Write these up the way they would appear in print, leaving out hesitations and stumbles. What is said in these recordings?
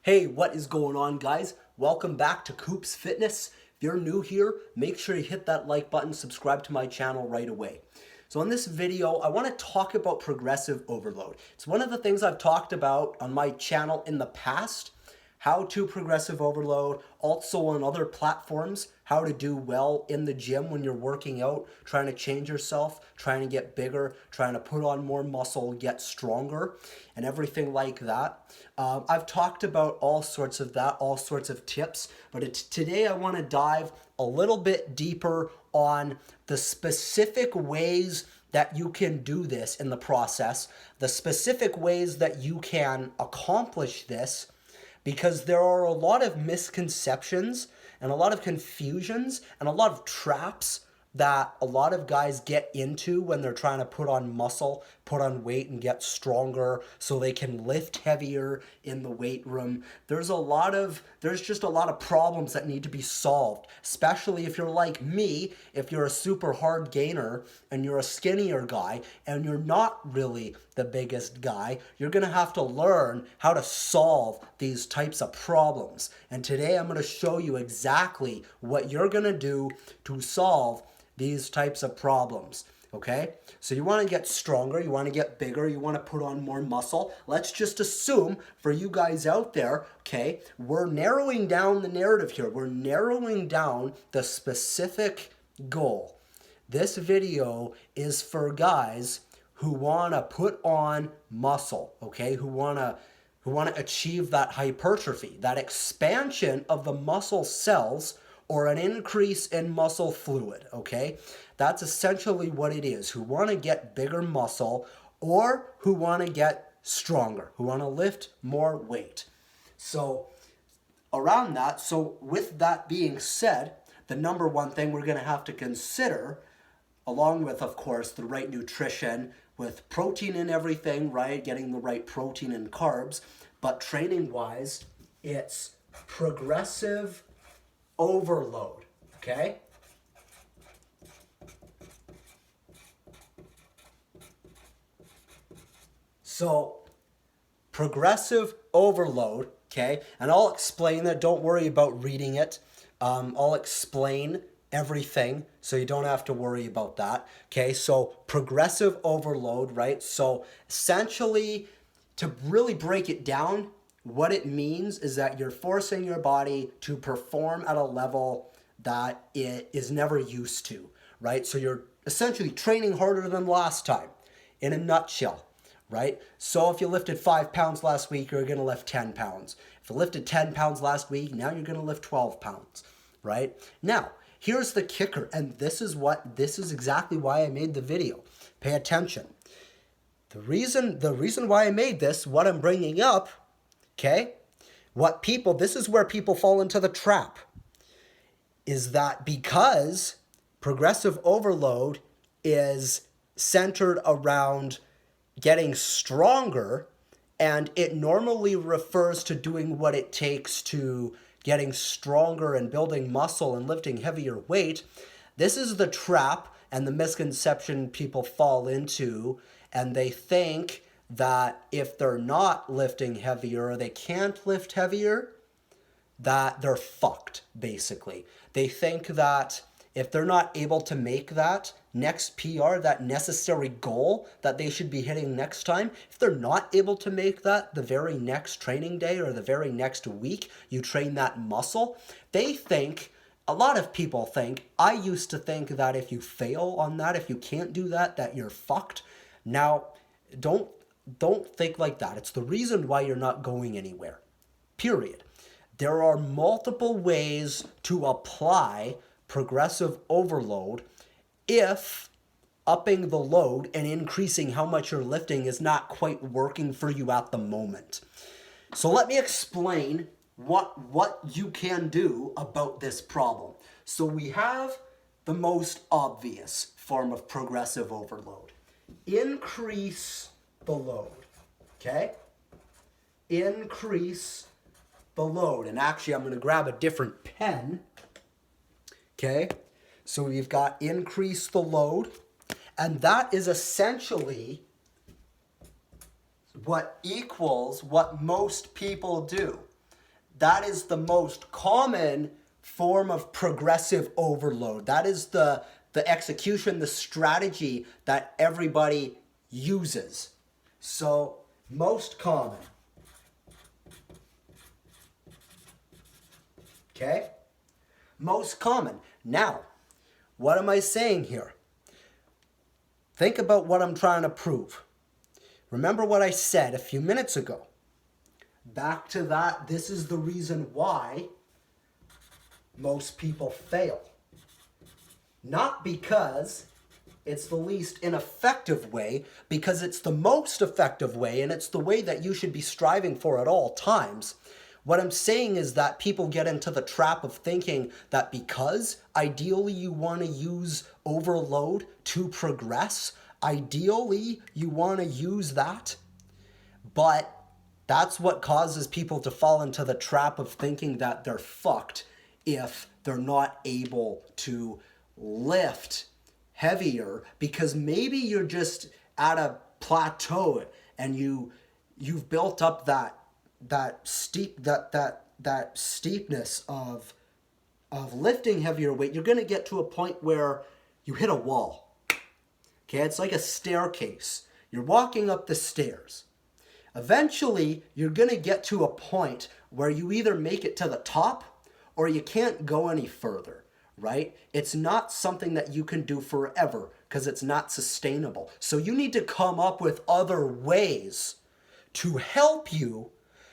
Hey, what is going on, guys? Welcome back to Coops Fitness. If you're new here, make sure you hit that like button, subscribe to my channel right away. So in this video, I want to talk about progressive overload. It's one of the things I've talked about on my channel in the past, how to progressive overload, also on other platforms, how to do well in the gym when you're working out, trying to change yourself, trying to get bigger, trying to put on more muscle, get stronger, and everything like that. I've talked about all sorts of that, all sorts of tips, but today I want to dive a little bit deeper on the specific ways that you can do this in the process, the specific ways that you can accomplish this, because there are a lot of misconceptions and a lot of confusions and a lot of traps that a lot of guys get into when they're trying to put on muscle, put on weight, and get stronger so they can lift heavier in the weight room. There's just a lot of problems that need to be solved, especially if you're like me, if you're a super hard gainer and you're a skinnier guy and you're not really the biggest guy. You're gonna have to learn how to solve these types of problems. And today I'm gonna show you exactly what you're gonna do to solve these types of problems. Okay, so you want to get stronger, you want to get bigger, you want to put on more muscle. Let's just assume for you guys out there, okay, we're narrowing down the narrative here. We're narrowing down the specific goal. This video is for guys who want to put on muscle, okay, who want to achieve that hypertrophy, that expansion of the muscle cells, or an increase in muscle fluid, okay? That's essentially what it is. Who want to get bigger muscle or who want to get stronger, who want to lift more weight. So around that, so with that being said, the number one thing we're going to have to consider, along with, of course, the right nutrition, with protein and everything, right? Getting the right protein and carbs, but training-wise, it's progressive overload, okay? So, progressive overload, okay? And I'll explain that. Don't worry about reading it. I'll explain everything so you don't have to worry about that, okay? So, progressive overload, right? So, essentially, to really break it down, what it means is that you're forcing your body to perform at a level that it is never used to, right? So you're essentially training harder than last time, in a nutshell, right? So if you lifted 5 pounds last week, you're going to lift 10 pounds. If you lifted 10 pounds last week, now you're going to lift 12 pounds, right? Now, here's the kicker, and this is exactly why I made the video. Pay attention. The reason why I made this, what I'm bringing up, okay, this is where people fall into the trap, is that because progressive overload is centered around getting stronger, and it normally refers to doing what it takes to getting stronger and building muscle and lifting heavier weight. This is the trap and the misconception people fall into, and they think that if they're not lifting heavier or they can't lift heavier, that they're fucked, basically. They think that if they're not able to make that next PR, that necessary goal that they should be hitting next time, if they're not able to make that the very next training day or the very next week you train that muscle, they think, a lot of people think, I used to think that if you fail on that, if you can't do that, that you're fucked. Now, don't think like that. It's the reason why you're not going anywhere, period. There are multiple ways to apply progressive overload if upping the load and increasing how much you're lifting is not quite working for you at the moment. So let me explain what you can do about this problem. So we have the most obvious form of progressive overload. Increase the load, okay? Increase the load. And actually, I'm going to grab a different pen, okay? So we've got increase the load, and that is essentially what equals what most people do. that is the most common form of progressive overload. That is the execution, the strategy that everybody uses. So, most common. Okay? Most common. Now, what am I saying here? Think about what I'm trying to prove. Remember what I said a few minutes ago. Back to that, this is the reason why most people fail. Not because it's the least ineffective way, because it's the most effective way, and it's the way that you should be striving for at all times. What I'm saying is that people get into the trap of thinking that because ideally you want to use overload to progress, ideally you want to use that, but that's what causes people to fall into the trap of thinking that they're fucked if they're not able to lift heavier, because maybe you're just at a plateau and you've built up that steepness of lifting heavier weight. You're going to get to a point where you hit a wall. Okay, it's like a staircase. You're walking up the stairs. Eventually, you're going to get to a point where you either make it to the top or you can't go any further, right? It's not something that you can do forever because it's not sustainable. So you need to come up with other ways to help you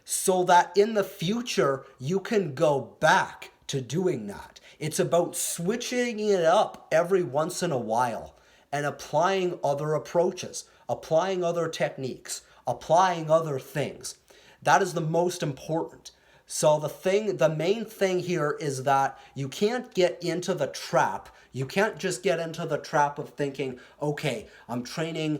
so that in the future you can go back to doing that. It's about switching it up every once in a while and applying other approaches, applying other techniques, applying other things. That is the most important. So the main thing here is that you can't get into the trap. You can't just get into the trap of thinking, okay, I'm training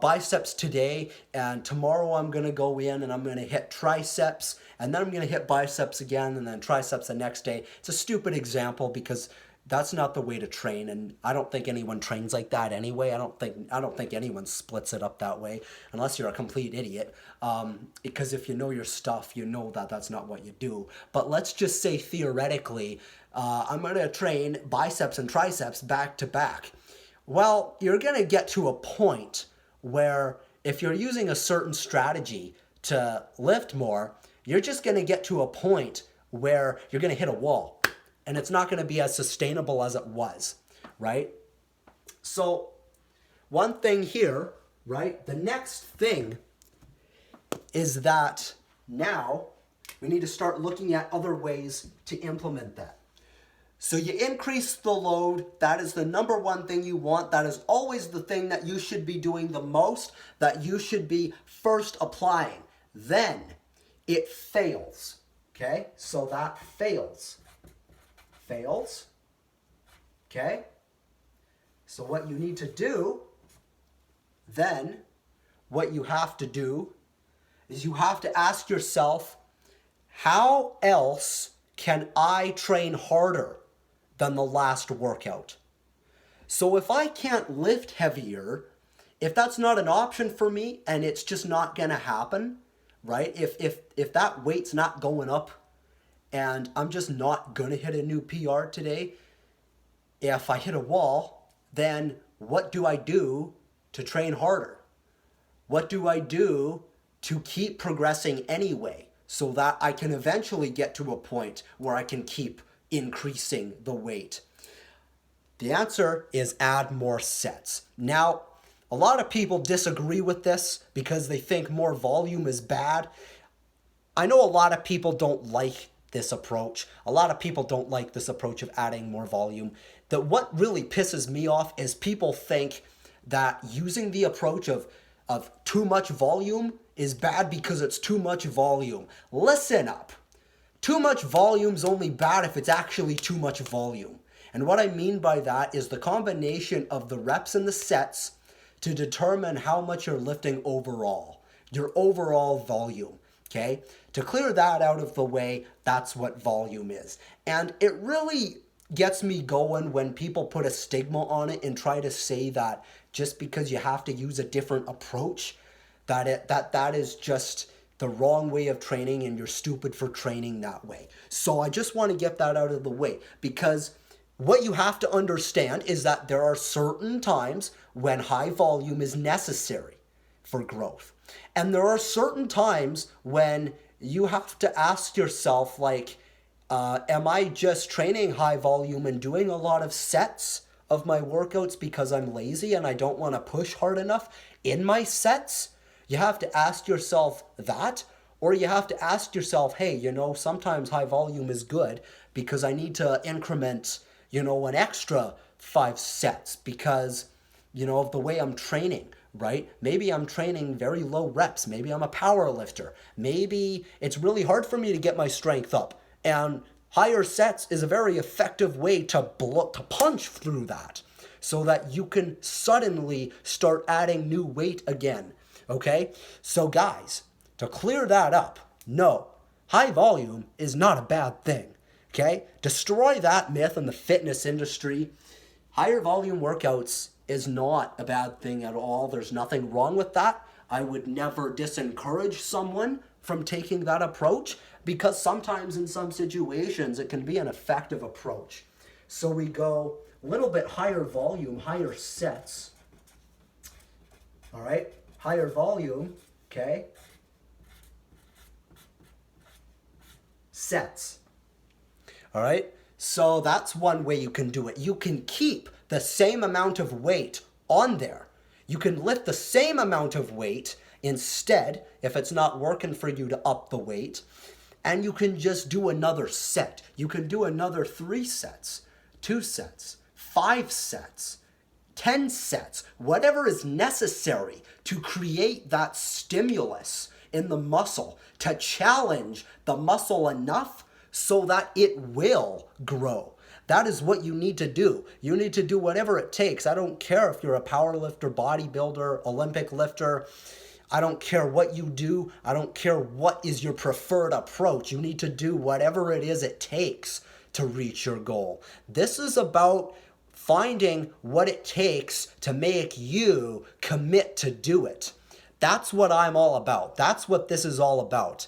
biceps today, and tomorrow I'm going to go in and I'm going to hit triceps, and then I'm going to hit biceps again, and then triceps the next day. It's a stupid example because that's not the way to train, and I don't think anyone trains like that anyway. I don't think anyone splits it up that way unless you're a complete idiot. Because if you know your stuff, you know that that's not what you do. But let's just say theoretically, I'm going to train biceps and triceps back to back. Well, you're going to get to a point where if you're using a certain strategy to lift more, you're just going to get to a point where you're going to hit a wall. And it's not going to be as sustainable as it was, right? So one thing here, right? The next thing is that now we need to start looking at other ways to implement that. So you increase the load. That is the number one thing you want. That is always the thing that you should be doing the most, that you should be first applying. Then it fails, okay? So that fails. Okay? So what you need to do, then, what you have to do is you have to ask yourself, how else can I train harder than the last workout? So if I can't lift heavier, if that's not an option for me and it's just not going to happen, right? If that weight's not going up, and I'm just not going to hit a new PR today, if I hit a wall, then what do I do to train harder? What do I do to keep progressing anyway so that I can eventually get to a point where I can keep increasing the weight? The answer is add more sets. Now, a lot of people disagree with this because they think more volume is bad. I know a lot of people don't like this approach. A lot of people don't like this approach of adding more volume. That what really pisses me off is people think that using the approach of too much volume is bad because it's too much volume. Listen up. Too much volume is only bad if it's actually too much volume. And what I mean by that is the combination of the reps and the sets to determine how much you're lifting overall, your overall volume. Okay, to clear that out of the way, that's what volume is. And it really gets me going when people put a stigma on it and try to say that just because you have to use a different approach, that is just the wrong way of training and you're stupid for training that way. So I just want to get that out of the way, because what you have to understand is that there are certain times when high volume is necessary for growth. And there are certain times when you have to ask yourself, like, am I just training high volume and doing a lot of sets of my workouts because I'm lazy and I don't want to push hard enough in my sets? You have to ask yourself that, or you have to ask yourself, hey, sometimes high volume is good because I need to increment, an extra 5 sets because, of the way I'm training, right? Maybe I'm training very low reps. Maybe I'm a power lifter. Maybe it's really hard for me to get my strength up. And higher sets is a very effective way to punch through that so that you can suddenly start adding new weight again. Okay? So guys, to clear that up, no, high volume is not a bad thing. Okay? Destroy that myth in the fitness industry. Higher volume workouts is not a bad thing at all. There's nothing wrong with that. I would never discourage someone from taking that approach, because sometimes in some situations it can be an effective approach. So we go a little bit higher volume, higher sets. All right? Higher volume, okay? Sets. All right? So that's one way you can do it. You can keep the same amount of weight on there. You can lift the same amount of weight instead, if it's not working for you to up the weight, and you can just do another set. You can do another 3 sets, 2 sets, 5 sets, 10 sets, whatever is necessary to create that stimulus in the muscle, to challenge the muscle enough so that it will grow. That is what you need to do. You need to do whatever it takes. I don't care if you're a power lifter, bodybuilder, Olympic lifter. I don't care what you do. I don't care what is your preferred approach. You need to do whatever it is it takes to reach your goal. This is about finding what it takes to make you commit to do it. That's what I'm all about. That's what this is all about.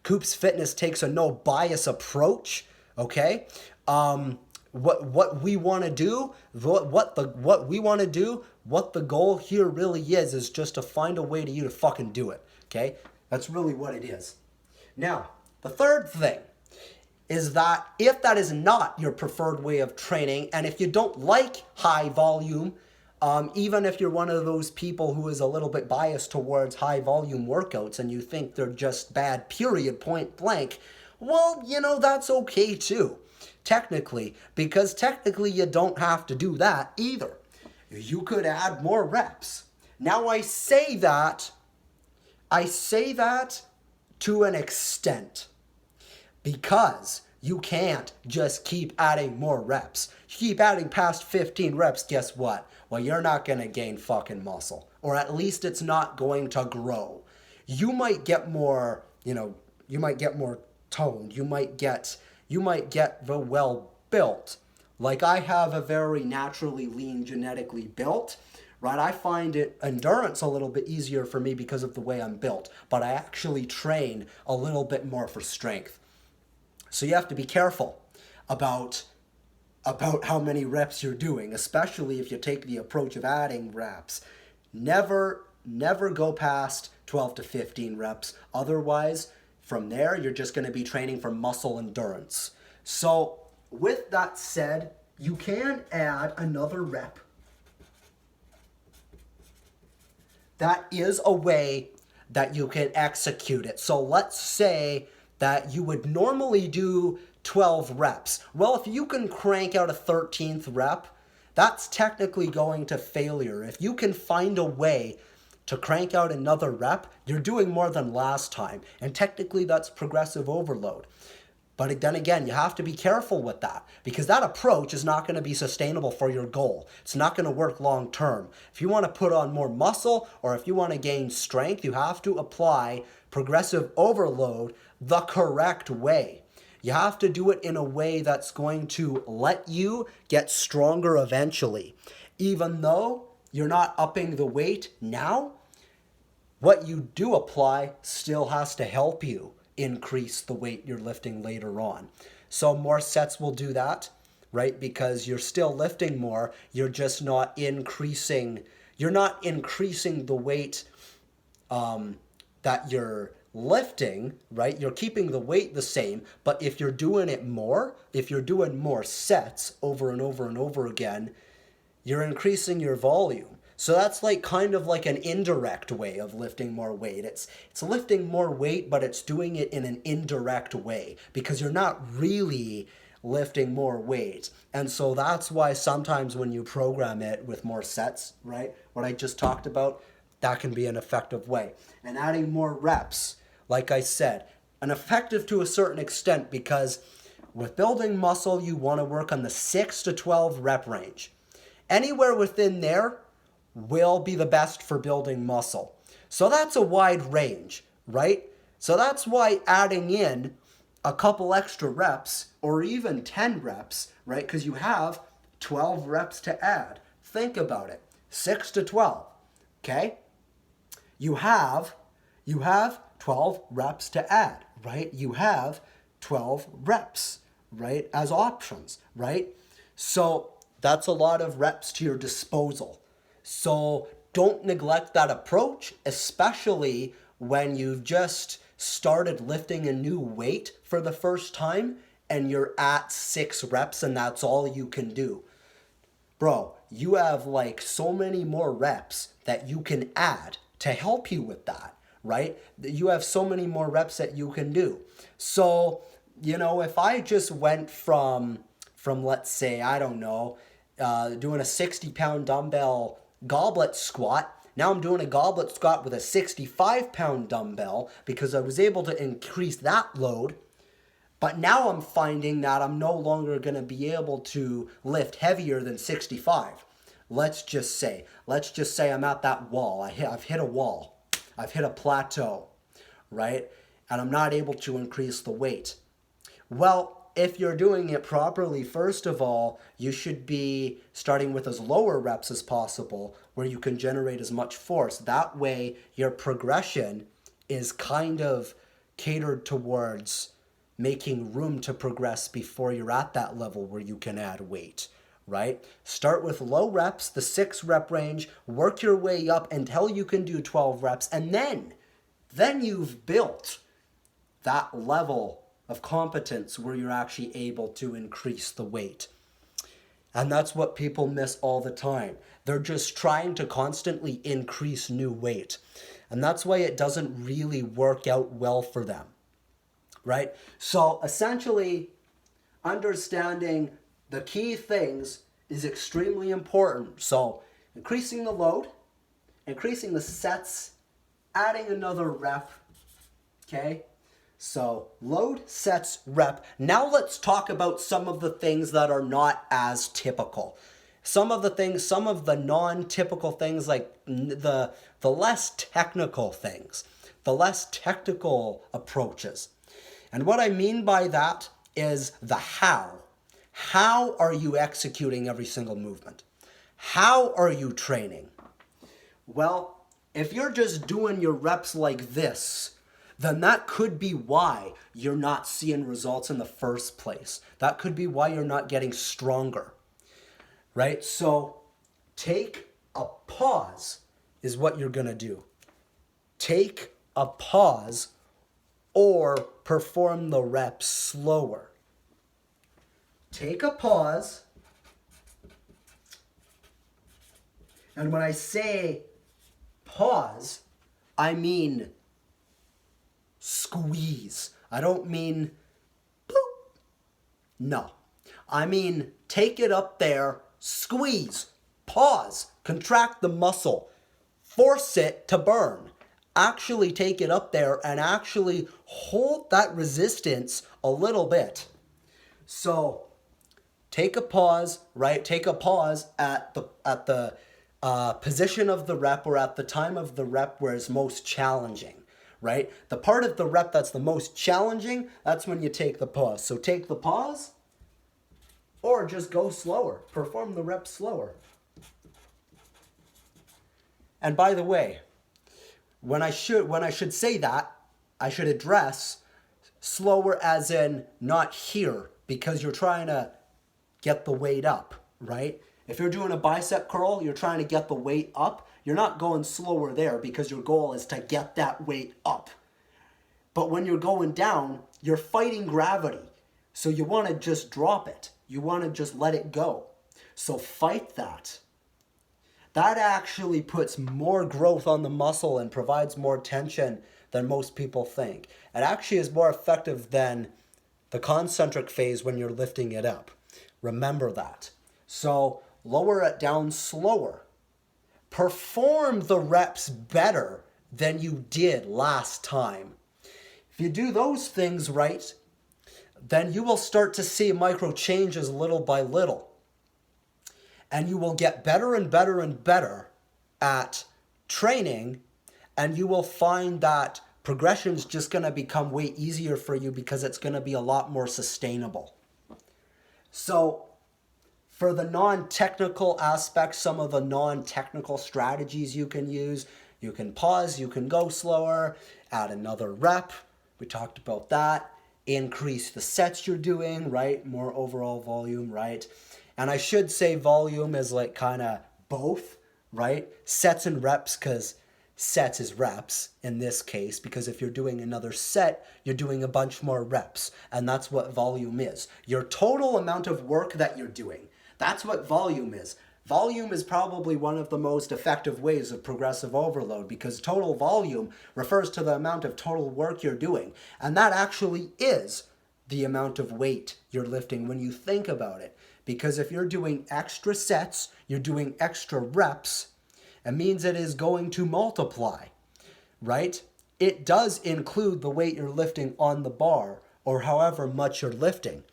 Coops Fitness takes a no bias approach, okay? What we want to do, what the goal here really is just to find a way to you to fucking do it, okay? That's really what it is. Now, the third thing is that if that is not your preferred way of training, and if you don't like high volume, even if you're one of those people who is a little bit biased towards high volume workouts and you think they're just bad, period, point blank, well, that's okay too, technically, because technically you don't have to do that either. You could add more reps. Now I say that to an extent, because you can't just keep adding more reps. You keep adding past 15 reps, guess what? Well, you're not going to gain fucking muscle, or at least it's not going to grow. You might get more, you might get more toned. You might get well built. Like I have a very naturally lean, genetically built, right? I find endurance a little bit easier for me because of the way I'm built, but I actually train a little bit more for strength. So you have to be careful about how many reps you're doing, especially if you take the approach of adding reps. Never go past 12 to 15 reps. Otherwise, from there, you're just going to be training for muscle endurance. So with that said, you can add another rep. That is a way that you can execute it. So let's say that you would normally do 12 reps. Well, if you can crank out a 13th rep, that's technically going to failure. If you can find a way to crank out another rep, you're doing more than last time. And technically that's progressive overload. But then again, you have to be careful with that, because that approach is not going to be sustainable for your goal. It's not going to work long term. If you want to put on more muscle, or if you want to gain strength, you have to apply progressive overload the correct way. You have to do it in a way that's going to let you get stronger eventually. Even though you're not upping the weight now, what you do apply still has to help you increase the weight you're lifting later on. So more sets will do that, right? Because you're still lifting more, you're just not increasing, the weight that you're lifting, right? You're keeping the weight the same, but if you're doing it more, if you're doing more sets over and over and over again, you're increasing your volume. So that's like kind of like an indirect way of lifting more weight. It's lifting more weight, but it's doing it in an indirect way because you're not really lifting more weight. And so that's why sometimes when you program it with more sets, right? What I just talked about, that can be an effective way. And adding more reps, like I said, an effective to a certain extent because with building muscle, you want to work on the 6 to 12 rep range. Anywhere within there will be the best for building muscle. So that's a wide range, right? So that's why adding in a couple extra reps or even 10 reps, right? Because you have 12 reps to add. Think about it. 6 to 12, okay? You have 12 reps to add, right? You have 12 reps, right? As options, right? So that's a lot of reps to your disposal. So don't neglect that approach, especially when you've just started lifting a new weight for the first time and you're at 6 reps and that's all you can do. Bro, you have like so many more reps that you can add to help you with that, right? You have so many more reps that you can do. So, if I just went from let's say, I don't know, doing a 60-pound dumbbell goblet squat. Now I'm doing a goblet squat with a 65-pound dumbbell because I was able to increase that load. But now I'm finding that I'm no longer going to be able to lift heavier than 65. Let's just say I'm at that wall. I've hit a wall. I've hit a plateau, right? And I'm not able to increase the weight. Well, if you're doing it properly, first of all, you should be starting with as lower reps as possible where you can generate as much force. That way, your progression is kind of catered towards making room to progress before you're at that level where you can add weight, right? Start with low reps, the 6 rep range, work your way up until you can do 12 reps, and then you've built that level of competence where you're actually able to increase the weight. And that's what people miss all the time. They're just trying to constantly increase new weight. And that's why it doesn't really work out well for them, right? So essentially, understanding the key things is extremely important. So increasing the load, increasing the sets, adding another rep, okay? So load, sets, rep. Now let's talk about some of the things that are not as typical. Some of the non-typical things, like the less technical things, the less technical approaches. And what I mean by that is the how. How are you executing every single movement? How are you training? Well, if you're just doing your reps like this, then that could be why you're not seeing results in the first place. That could be why you're not getting stronger, right? So take a pause is what you're going to do. Take a pause or perform the reps slower. Take a pause. And when I say pause, I mean squeeze. I don't mean boop. No. I mean take it up there, squeeze, pause, contract the muscle, force it to burn. Actually take it up there and actually hold that resistance a little bit. So take a pause, right? Take a pause at the position of the rep or at the time of the rep where it's most challenging, right? The part of the rep that's the most challenging, that's when you take the pause. So take the pause or just go slower. Perform the rep slower. And by the way, when I should say that, I should address slower as in not here, because you're trying to get the weight up, right? If you're doing a bicep curl, you're trying to get the weight up. You're not going slower there because your goal is to get that weight up. But when you're going down, you're fighting gravity. So you want to just drop it. You want to just let it go. So fight that. That actually puts more growth on the muscle and provides more tension than most people think. It actually is more effective than the concentric phase when you're lifting it up. Remember that. So lower it down slower. Perform the reps better than you did last time. If you do those things right, then you will start to see micro changes little by little. And you will get better and better and better at training, and you will find that progression is just going to become way easier for you because it's going to be a lot more sustainable. So for the non-technical aspects, some of the non-technical strategies you can use, you can pause, you can go slower, add another rep. We talked about that. Increase the sets you're doing, right? More overall volume, right? And I should say volume is like kind of both, right? Sets and reps, because sets is reps in this case, because if you're doing another set, you're doing a bunch more reps. And that's what volume is. Your total amount of work that you're doing. That's what volume is. Volume is probably one of the most effective ways of progressive overload, because total volume refers to the amount of total work you're doing. And that actually is the amount of weight you're lifting when you think about it. Because if you're doing extra sets, you're doing extra reps, it means it is going to multiply, right? It does include the weight you're lifting on the bar, or however much you're lifting,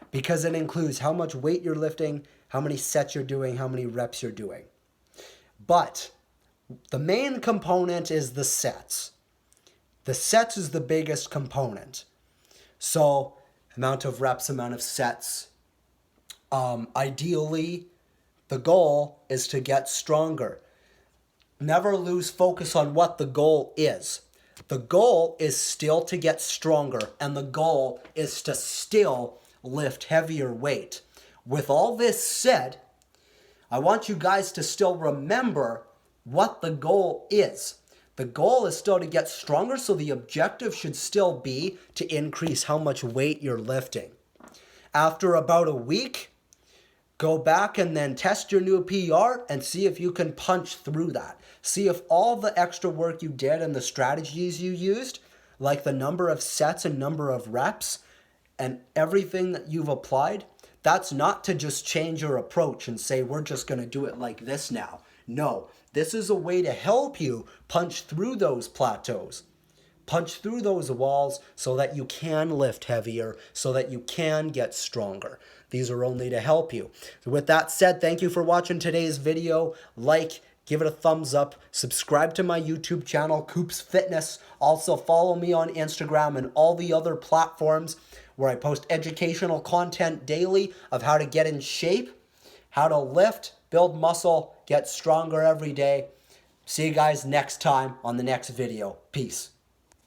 because it includes how much weight you're lifting, how many sets you're doing, how many reps you're doing. But the main component is the sets. The sets is the biggest component. So amount of reps, amount of sets. Ideally, the goal is to get stronger. Never lose focus on what the goal is. The goal is still to get stronger, and the goal is to still lift heavier weight. With all this said, I want you guys to still remember what the goal is. The goal is still to get stronger, so the objective should still be to increase how much weight you're lifting. After about a week, go back and then test your new PR and see if you can punch through that. See if all the extra work you did and the strategies you used, like the number of sets and number of reps and everything that you've applied, that's not to just change your approach and say, we're just going to do it like this now. No, this is a way to help you punch through those plateaus. Punch through those walls so that you can lift heavier, so that you can get stronger. These are only to help you. So with that said, thank you for watching today's video. Like, give it a thumbs up, subscribe to my YouTube channel, Coops Fitness. Also follow me on Instagram and all the other platforms where I post educational content daily of how to get in shape, how to lift, build muscle, get stronger every day. See you guys next time on the next video. Peace.